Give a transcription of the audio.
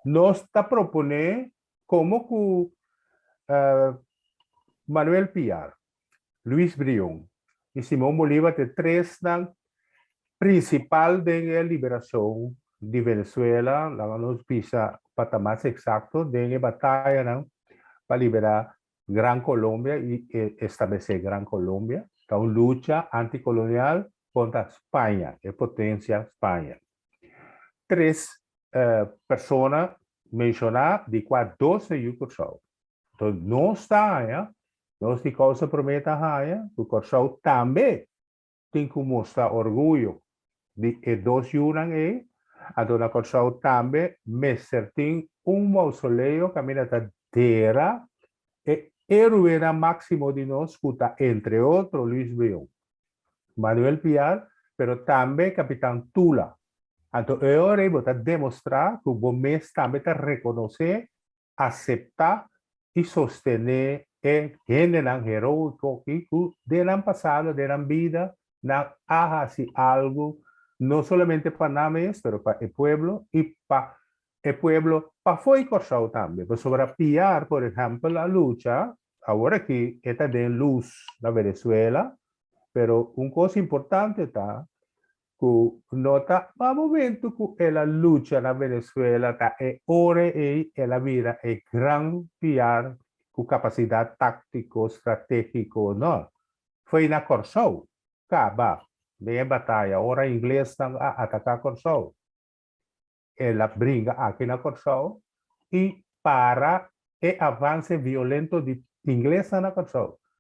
nos está propone como que Manuel Piar, Luis Brión y Simón Bolívar de tres dan principal de la liberación de Venezuela, la nos pisa para más exacto de la batalla, ¿no? Para liberar Gran Colombia y establecer Gran Colombia, una lucha anticolonial contra España, potencia España. Tres personas mencionadas, de cual 12 y Cursao. Entonces, no está, ¿ya? No es de causa prometa, ¿ya? O Cursao también tem que mostrar orgulho de dos yunan a dona Cursao também tem mausoleu caminata terra e era máximo de nós escuta entre outros Luis Brión, Manuel Piar, pero também Capitán Tula. Então, agora eu vou demonstrar que o BOMES também está reconhecer, aceitar e sostener o gênero heroico que deram passado, deram vida, na hace algo, no solamente para Names, pero para el pueblo y para el pueblo, para Foy Corsao también. Pues sobre pillar, por ejemplo, la lucha, ahora aquí está de luz la Venezuela, pero un cosa importante está que nota a momento que la lucha na Venezuela está ora e la vida è gran PR con capacidad táctico, estratégico, no. Foi na Corsou, acaba de batalha, ora inglês estão a atacar Corsou. Ela brinca aqui na Corsou e para o avanço violento de inglês na Corsou.